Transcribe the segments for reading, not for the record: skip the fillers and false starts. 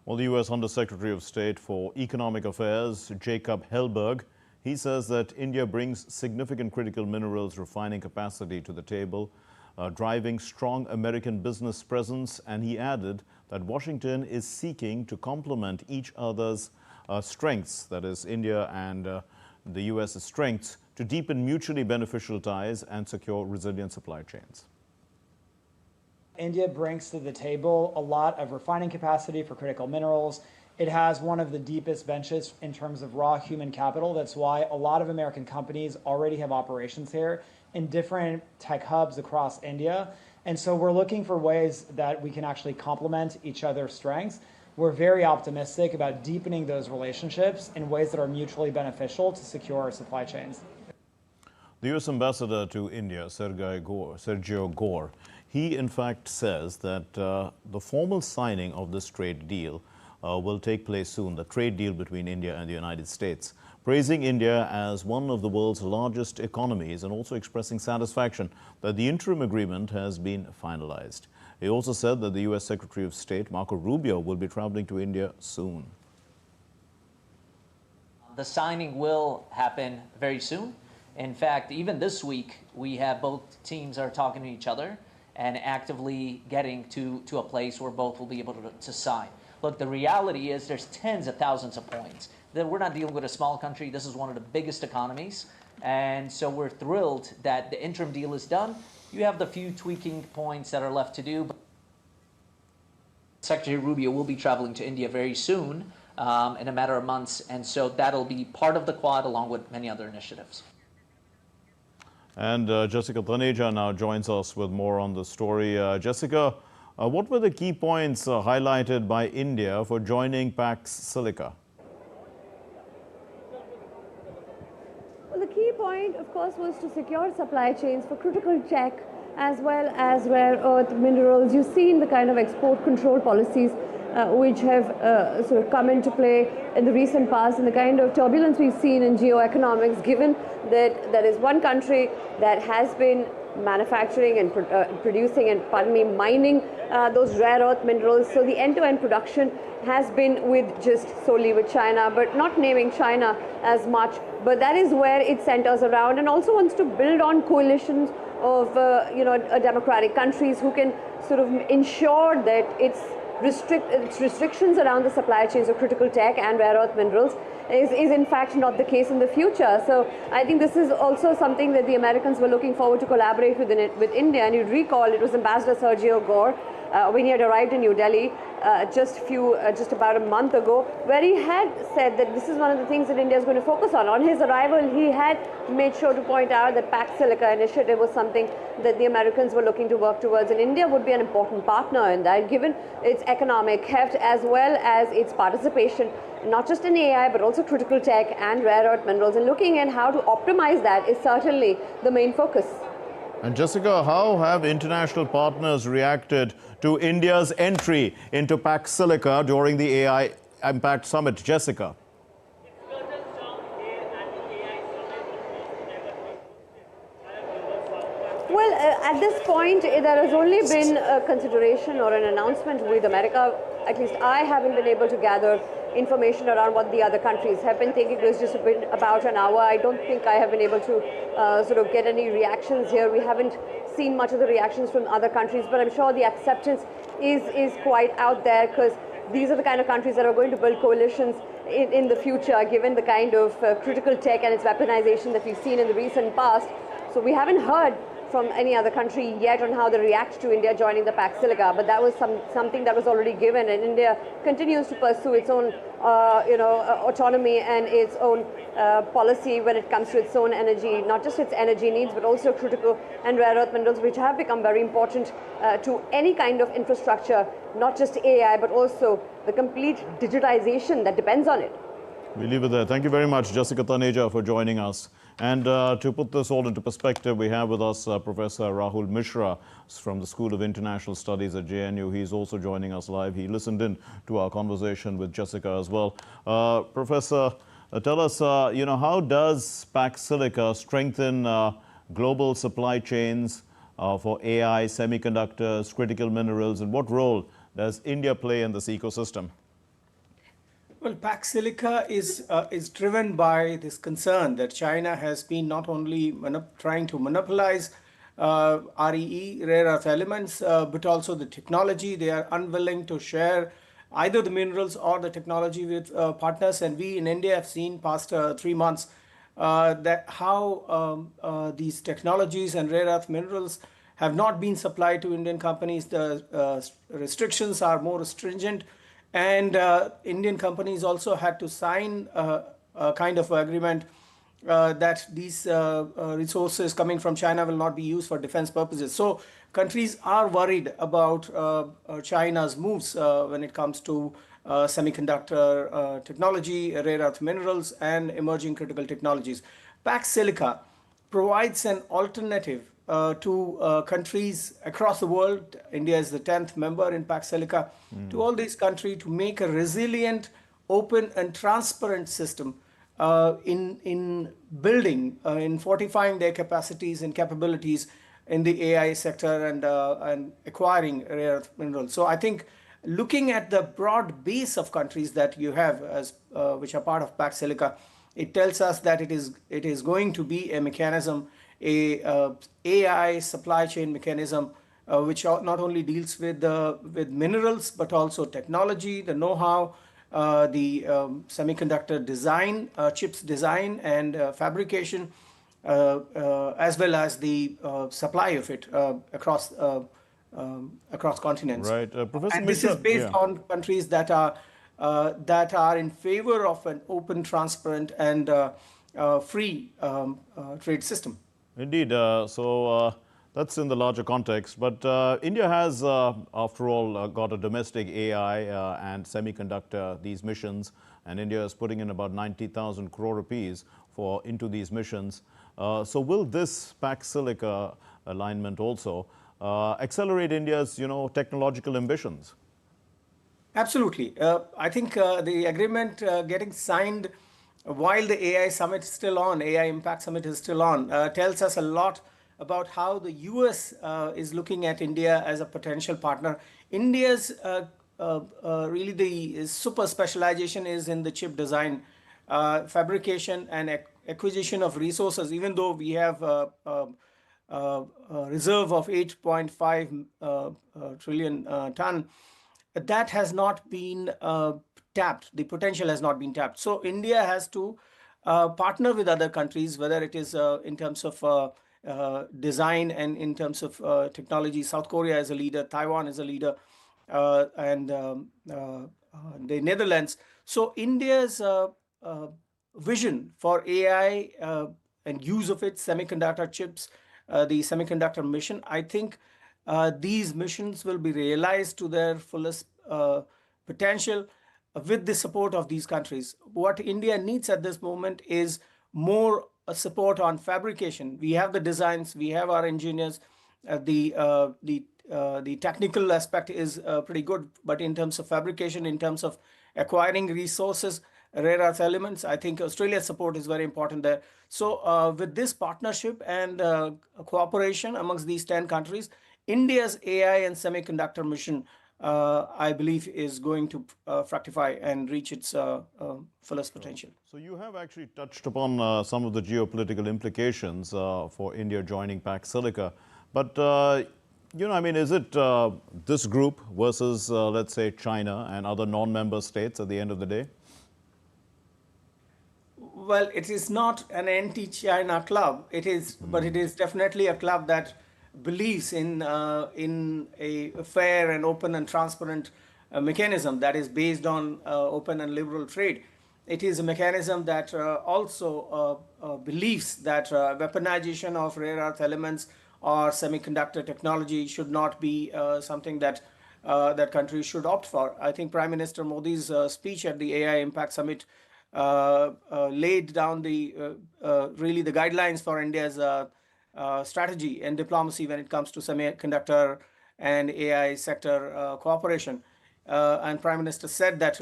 Well, the U.S. Under Secretary of State for Economic Affairs, Jacob Helberg, he says that India brings significant critical minerals refining capacity to the table, driving strong American business presence. And he added that Washington is seeking to complement each other's strengths, that is, India and the U.S.'s strengths, to deepen mutually beneficial ties and secure resilient supply chains. India brings to the table a lot of refining capacity for critical minerals. It has one of the deepest benches in terms of raw human capital. That's why a lot of American companies already have operations here in different tech hubs across India. And so we're looking for ways that we can actually complement each other's strengths. We're very optimistic about deepening those relationships in ways that are mutually beneficial to secure our supply chains. The U.S. Ambassador to India, Sergio Gor, he in fact says that the formal signing of this trade deal will take place soon, the trade deal between India and the United States, praising India as one of the world's largest economies and also expressing satisfaction that the interim agreement has been finalized. He also said that the U.S. Secretary of State, Marco Rubio, will be traveling to India soon. The signing will happen very soon. In fact, even this week, we have both teams are talking to each other and actively getting to a place where both will be able to sign. Look, the reality is there's tens of thousands of points. We're not dealing with a small country. This is one of the biggest economies. And so we're thrilled that the interim deal is done. You have the few tweaking points that are left to do. Secretary Rubio will be traveling to India very soon, in a matter of months. And so that'll be part of the Quad along with many other initiatives. And Jessica Taneja now joins us with more on the story. Jessica, what were the key points highlighted by India for joining Pax Silica? Well, the key point, of course, was to secure supply chains for critical tech as well as rare earth minerals. You've seen the kind of export control policies which have sort of come into play in the recent past, and the kind of turbulence we've seen in geoeconomics, given that there is one country that has been manufacturing and producing and, mining those rare earth minerals. So the end-to-end production has been just solely with China, but not naming China as much. But that is where it centers around, and also wants to build on coalitions of democratic countries who can sort of ensure that its restrictions around the supply chains of critical tech and rare earth minerals is in fact not the case in the future. So I think this is also something that the Americans were looking forward to collaborate with India. And you'd recall it was Ambassador Sergio Gor when he had arrived in New Delhi just about a month ago, where he had said that this is one of the things that India is going to focus on. On his arrival, he had made sure to point out that Pax Silica initiative was something that the Americans were looking to work towards, and India would be an important partner in that, given its economic heft as well as its participation not just in AI but also critical tech and rare earth minerals, and looking at how to optimize that is certainly the main focus. And Jessica, how have international partners reacted to India's entry into Pax Silica during the AI Impact Summit? Jessica. Well, at this point, there has only been a consideration or an announcement with America. At least I haven't been able to gather information around what the other countries have been thinking. It was just been about an hour. I don't think I have been able to sort of get any reactions here. We haven't seen much of the reactions from other countries, but I'm sure the acceptance is quite out there, because these are the kind of countries that are going to build coalitions in the future, given the kind of critical tech and its weaponization that we've seen in the recent past. So we haven't heard from any other country yet on how they react to India joining the Pax Silica, but that was something that was already given, and India continues to pursue its own autonomy and its own policy when it comes to its own energy, not just its energy needs, but also critical and rare earth minerals, which have become very important to any kind of infrastructure, not just AI, but also the complete digitization that depends on it. We leave it there. Thank you very much, Jessica Taneja, for joining us. And to put this all into perspective, we have with us Professor Rahul Mishra from the School of International Studies at JNU. He's also joining us live. He listened in to our conversation with Jessica as well. Professor, tell us, how does Pax Silica strengthen global supply chains for AI, semiconductors, critical minerals, and what role does India play in this ecosystem? Well, Pax Silica is driven by this concern that China has been not only trying to monopolize REE, rare earth elements, but also the technology. They are unwilling to share either the minerals or the technology with partners. And we in India have seen past 3 months that how these technologies and rare earth minerals have not been supplied to Indian companies. The restrictions are more stringent, and Indian companies also had to sign a kind of agreement that these resources coming from China will not be used for defense purposes. So countries are worried about China's moves when it comes to semiconductor technology, rare earth minerals, and emerging critical technologies. Pax Silica provides an alternative to countries across the world. India is the 10th member in Pax Silica, to all these countries to make a resilient, open, and transparent system in building, in fortifying their capacities and capabilities in the AI sector and acquiring rare earth minerals. So I think looking at the broad base of countries that you have as which are part of Pax Silica, it tells us that it is going to be a mechanism, a AI supply chain mechanism, which not only deals with minerals but also technology, the know-how, the semiconductor design, chips design and fabrication, as well as the supply of it across continents. Right, Professor And this Mishra, is based yeah. on countries that are in favor of an open, transparent, and free trade system. Indeed. So that's in the larger context. But India has, after all, got a domestic AI and semiconductor, these missions. And India is putting in about 90,000 crore rupees into these missions. So will this Pax Silica alignment also accelerate India's, technological ambitions? Absolutely. I think the agreement getting signed while the AI summit is still on, AI Impact Summit is still on, tells us a lot about how the US is looking at India as a potential partner. India's really the super specialization is in the chip design, fabrication, and acquisition of resources. Even though we have a reserve of 8.5 trillion ton, that has not been tapped. The potential has not been tapped. So India has to partner with other countries, whether it is in terms of design and in terms of technology. South Korea is a leader, Taiwan is a leader, and the Netherlands. So India's vision for AI and use of its semiconductor chips, the semiconductor mission, I think these missions will be realized to their fullest potential with the support of these countries. What India needs at this moment is more support on fabrication. We have the designs, we have our engineers, the technical aspect is pretty good, but in terms of fabrication, in terms of acquiring resources, rare earth elements, I think Australia's support is very important there. So with this partnership and cooperation amongst these 10 countries, India's AI and semiconductor mission, I believe, is going to fructify and reach its fullest potential. So you have actually touched upon some of the geopolitical implications for India joining Pax Silica. But, is it this group versus, let's say, China and other non-member states at the end of the day? Well, it is not an anti-China club. It is, but it is definitely a club that believes in a fair and open and transparent mechanism that is based on open and liberal trade. It is a mechanism that also believes that weaponization of rare earth elements or semiconductor technology should not be something that countries should opt for. I think Prime Minister Modi's speech at the AI Impact Summit laid down really the guidelines for India's strategy and diplomacy when it comes to semiconductor and AI sector cooperation. And Prime Minister said that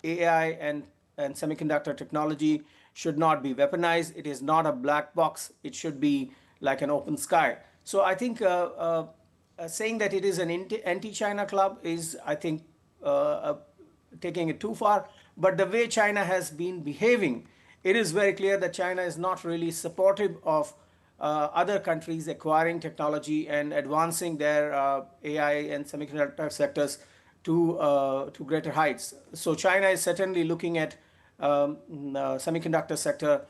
AI and semiconductor technology should not be weaponized. It is not a black box. It should be like an open sky. So I think saying that it is an anti-China club is, I think, taking it too far. But the way China has been behaving, it is very clear that China is not really supportive of other countries acquiring technology and advancing their AI and semiconductor sectors to greater heights. So China is certainly looking at semiconductor sector,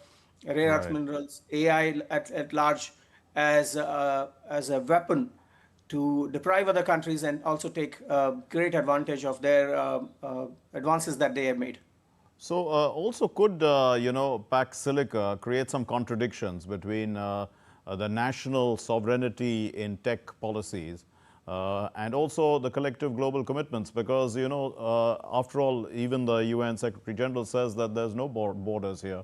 rare earth Right. minerals, AI at large as a weapon to deprive other countries and also take great advantage of their advances that they have made. So also could, Pax Silica create some contradictions between the national sovereignty in tech policies and also the collective global commitments? Because, after all, even the UN Secretary General says that there's no borders here,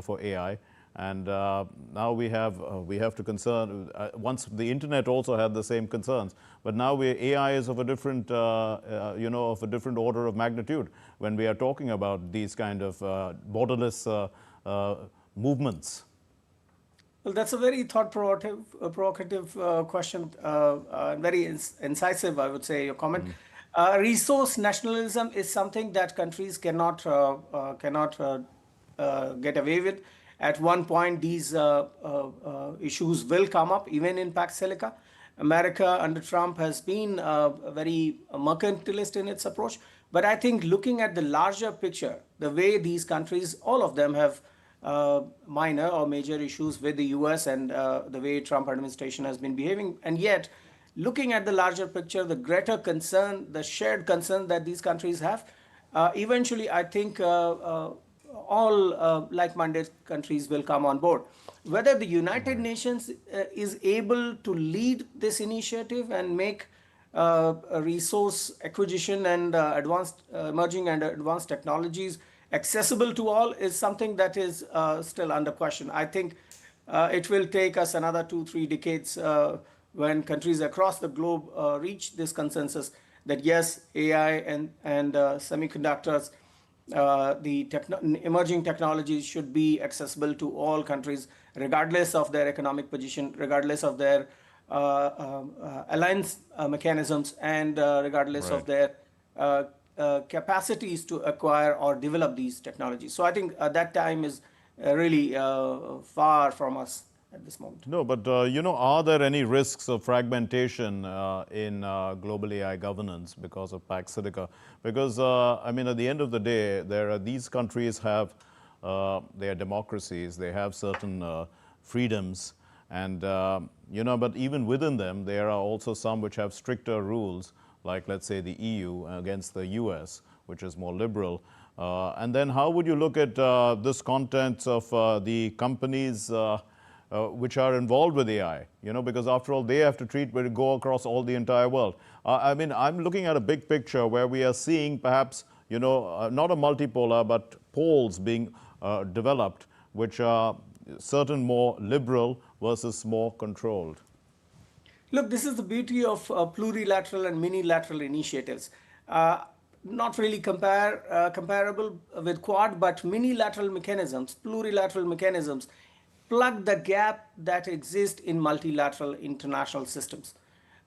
for AI. And now we have to concern, once the internet also had the same concerns, but now AI is of a different, of a different order of magnitude when we are talking about these kind of borderless movements. Well, that's a very provocative question, very incisive, I would say, your comment. Resource nationalism is something that countries cannot get away with. At one point, these issues will come up, even in Pax Silica. America under Trump has been very mercantilist in its approach. But I think looking at the larger picture, the way these countries, all of them have minor or major issues with the US and the way Trump administration has been behaving. And yet, looking at the larger picture, the greater concern, the shared concern that these countries have, eventually, I think all like-minded countries will come on board. Whether the United Nations is able to lead this initiative and make resource acquisition and emerging and advanced technologies accessible to all is something that is still under question. I think it will take us another 2-3 decades when countries across the globe reach this consensus that yes, AI and semiconductors, the emerging technologies should be accessible to all countries, regardless of their economic position, regardless of their alliance mechanisms, and regardless of their capacities to acquire or develop these technologies. So I think that time is really far from us at this moment. No, but are there any risks of fragmentation in global AI governance because of Pax Silica? Because I mean, at the end of the day, these countries have their democracies, they have certain freedoms, and but even within them, there are also some which have stricter rules, like let's say the EU against the US, which is more liberal. And then how would you look at this contents of the companies which are involved with AI, because after all, they have to go across all the entire world. I mean, I'm looking at a big picture where we are seeing perhaps, not a multipolar, but poles being developed, which are certain more liberal versus more controlled. Look, this is the beauty of plurilateral and minilateral initiatives. Not really comparable with Quad, but minilateral mechanisms, plurilateral mechanisms, plug the gap that exists in multilateral international systems.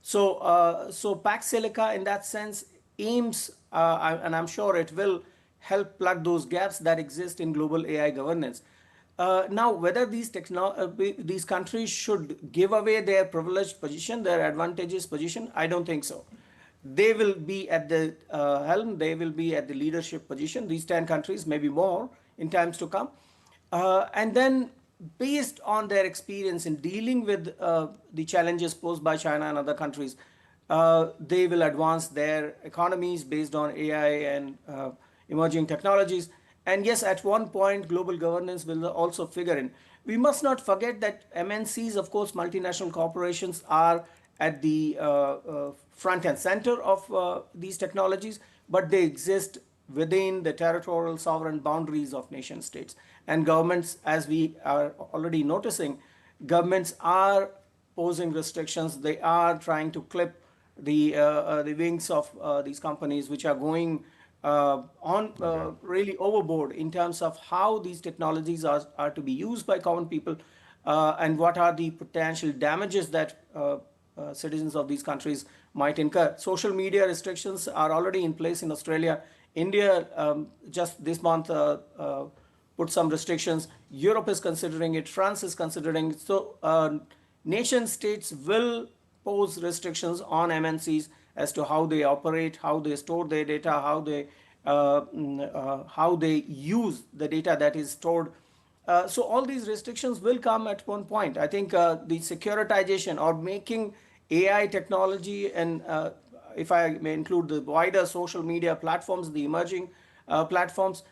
So Pax Silica, in that sense, aims, and I'm sure it will help plug those gaps that exist in global AI governance. Now, whether these countries should give away their privileged position, their advantageous position, I don't think so. They will be at the helm, they will be at the leadership position, these 10 countries, maybe more in times to come. And then based on their experience in dealing with the challenges posed by China and other countries, they will advance their economies based on AI and emerging technologies. And yes, at one point, global governance will also figure in. We must not forget that MNCs, of course, multinational corporations, are at the front and center of these technologies, but they exist within the territorial sovereign boundaries of nation states. And governments, as we are already noticing, governments are posing restrictions. They are trying to clip the wings of these companies, which are going really overboard in terms of how these technologies are to be used by common people and what are the potential damages that citizens of these countries might incur. Social media restrictions are already in place in Australia, India just this month put some restrictions. Europe is considering it. France is considering it. So nation states will pose restrictions on MNCs as to how they operate, how they store their data, how they use the data that is stored. So all these restrictions will come at one point. I think the securitization or making AI technology, and if I may include the wider social media platforms, the emerging platforms,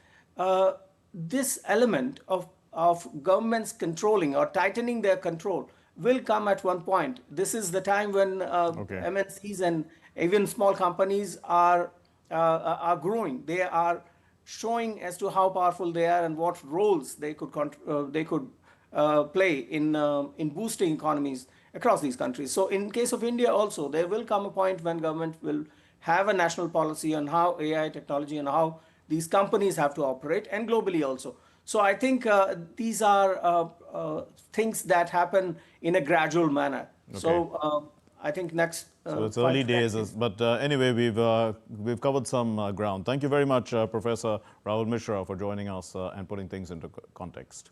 this element of governments controlling or tightening their control will come at one point. This is the time when MNCs and even small companies are growing. They are showing as to how powerful they are and what roles they could play in boosting economies across these countries. So in case of India also, there will come a point when government will have a national policy on how AI technology and how these companies have to operate, and globally also. So I think these are things that happen in a gradual manner. Okay. So I think next. So it's early days, but anyway, we've covered some ground. Thank you very much, Professor Rahul Mishra, for joining us and putting things into context.